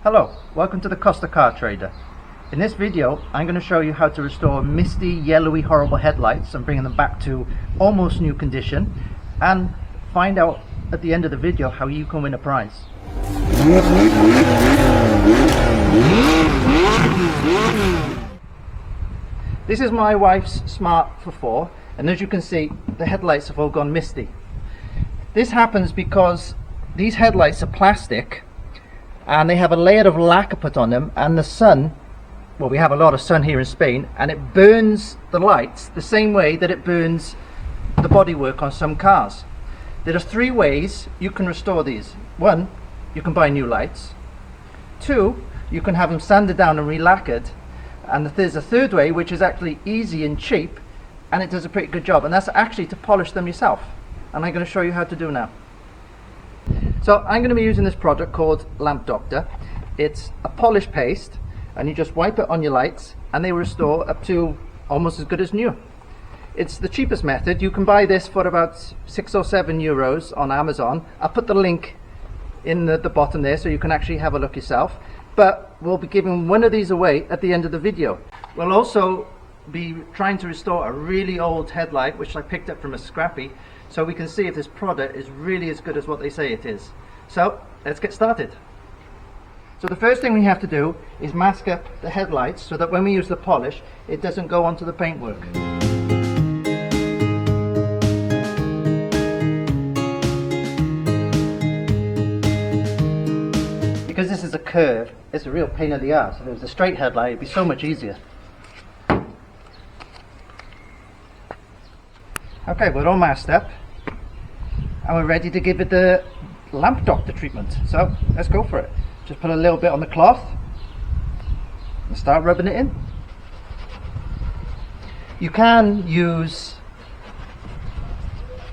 Hello, welcome to the Costa Car Trader. In this video I'm going to show you how to restore misty, yellowy, horrible headlights and bring them back to almost new condition, and find out at the end of the video how you can win a prize. This is my wife's Smart for 4, and as you can see the headlights have all gone misty. This happens because these headlights are plastic and they have a layer of lacquer put on them, and the sun, well, we have a lot of sun here in Spain, and it burns the lights the same way that it burns the bodywork on some cars. There are three ways you can restore these. One, you can buy new lights. Two, you can have them sanded down and re-lacquered. And there's a third way, which is actually easy and cheap, and it does a pretty good job, and that's actually to polish them yourself, and I'm going to show you how to do now. So I'm going to be using this product called Lamp Doctor. It's a polish paste, and you just wipe it on your lights and they restore up to almost as good as new. It's the cheapest method. You can buy this for about 6 or 7 euros on Amazon. I'll put the link in the bottom there so you can actually have a look yourself, but we'll be giving one of these away at the end of the video. We'll also be trying to restore a really old headlight which I picked up from a scrappy, so we can see if this product is really as good as what they say it is. So let's get started. So the first thing we have to do is mask up the headlights so that when we use the polish it doesn't go onto the paintwork. Because this is a curve, it's a real pain in the ass. If it was a straight headlight it'd be so much easier. Okay, we're all masked up and we're ready to give it the Lamp Doctor treatment. So let's go for it. Just put a little bit on the cloth and start rubbing it in. You can use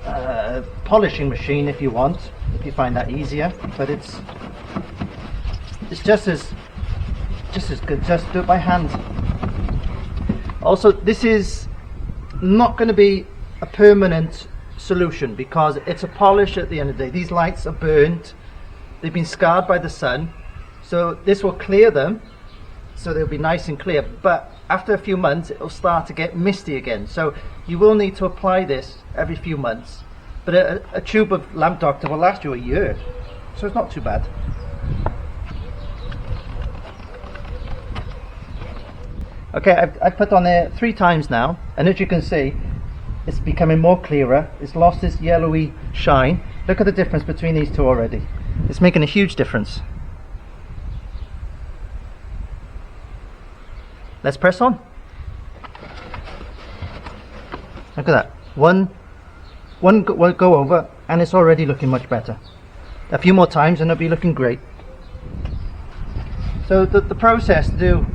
a polishing machine if you want, if you find that easier, but it's just as good. Just do it by hand. Also, this is not going to be a permanent solution because it's a polish at the end of the day. These lights are burnt, they've been scarred by the sun, so this will clear them so they'll be nice and clear, but after a few months it'll start to get misty again, so you will need to apply this every few months. But a tube of Lamp Doctor will last you a year, so it's not too bad. Okay, I've put on there 3 times now, and as you can see it's becoming more clearer. It's lost its yellowy shine. Look at the difference between these two already. It's making a huge difference. Let's press on. Look at that. One go over and it's already looking much better. A few more times and it'll be looking great. So the process to do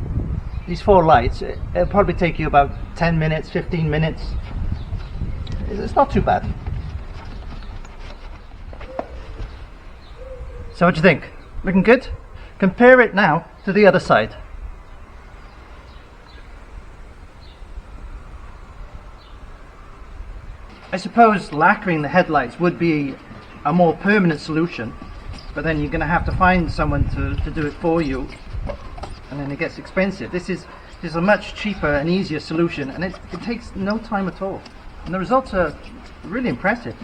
these 4 lights, it'll probably take you about 10 minutes, 15 minutes. It's not too bad. So what do you think? Looking good? Compare it now to the other side. I suppose lacquering the headlights would be a more permanent solution, but then you're going to have to find someone to do it for you, and then it gets expensive. This is a much cheaper and easier solution, and it takes no time at all. And the results are really impressive.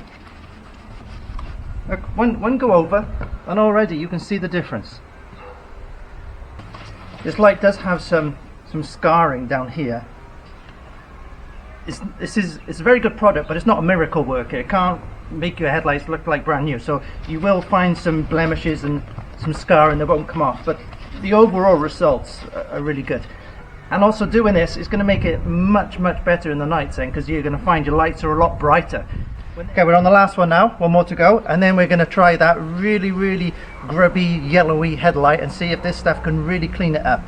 Look, one go over and already you can see the difference. This light does have some scarring down here. It's a very good product, but it's not a miracle worker. It can't make your headlights look like brand new, so you will find some blemishes and some scarring that won't come off, but the overall results are really good. And also doing this is going to make it much better in the night then, because you're going to find your lights are a lot brighter. Okay, we're on the last one now, one more to go, and then we're going to try that really grubby yellowy headlight and see if this stuff can really clean it up.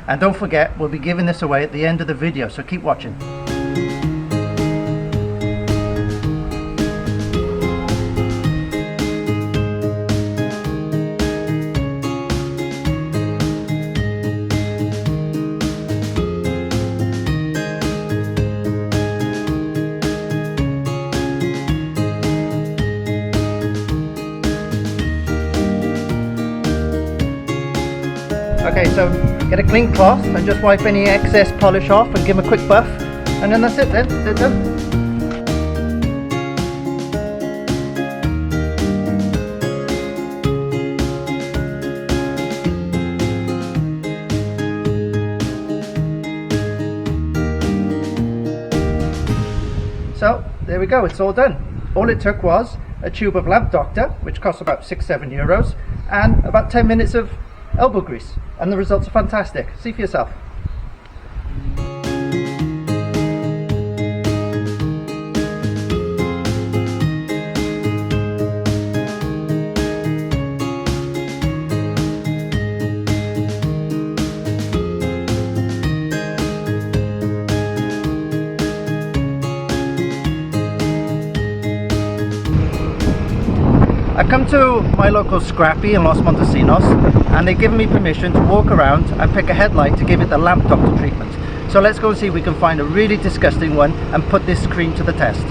And don't forget, we'll be giving this away at the end of the video, so keep watching. Okay, so get a clean cloth and just wipe any excess polish off and give them a quick buff, and then that's it then, they're done. So there we go, it's all done. All it took was a tube of Lamp Doctor, which costs about €6–7, and about 10 minutes of elbow grease, and the results are fantastic. See for yourself. I come to my local Scrappy in Los Montesinos, and they've given me permission to walk around and pick a headlight to give it the Lamp Doctor treatment. So let's go and see if we can find a really disgusting one and put this cream to the test.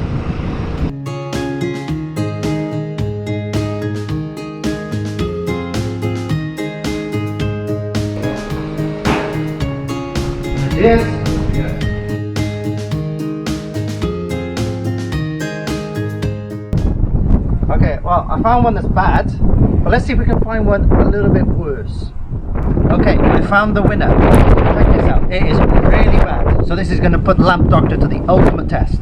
Yes. Okay, well, I found one that's bad, but let's see if we can find one a little bit worse. Okay, I found the winner. Check this out. It is really bad. So this is going to put Lamp Doctor to the ultimate test.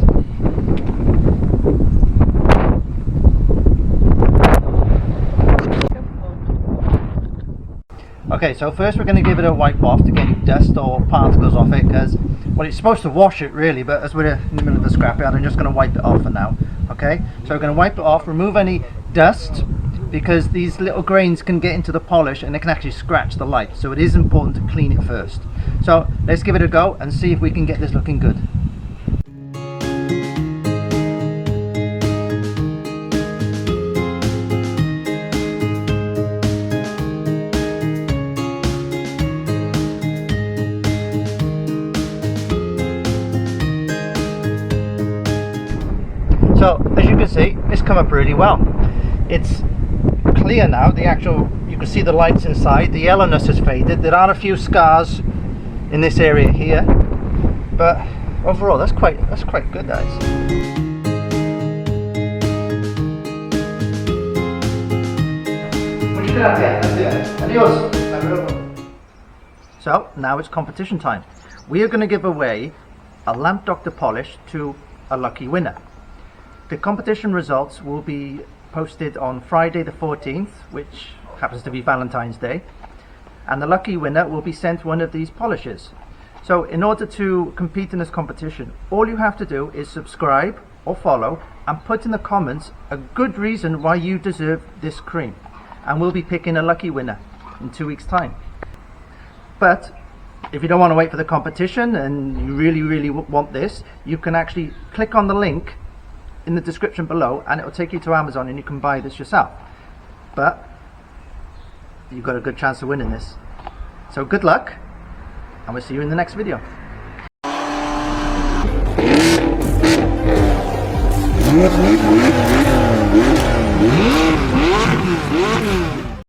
Okay, so first we're going to give it a wipe off to get any dust or particles off it, because, well, it's supposed to wash it really, but as we're in the middle of the scrapyard, I'm just going to wipe it off for now. Okay, so we're going to wipe it off, remove any dust, because these little grains can get into the polish and they can actually scratch the light, so it is important to clean it first. So let's give it a go and see if we can get this looking good. So as you can see, it's come up really well. It's clear now, you can see the lights inside, the yellowness has faded. There are a few scars in this area here, but overall that's quite good, that is. So now it's competition time. We are going to give away a Lamp Doctor polish to a lucky winner. The competition results will be posted on Friday the 14th, which happens to be Valentine's Day, and the lucky winner will be sent one of these polishes. So in order to compete in this competition, all you have to do is subscribe or follow and put in the comments a good reason why you deserve this cream, and we'll be picking a lucky winner in 2 weeks time. But if you don't want to wait for the competition and you really want this, you can actually click on the link in the description below and it will take you to Amazon and you can buy this yourself. But you've got a good chance of winning this. So good luck, and we'll see you in the next video. Yeah.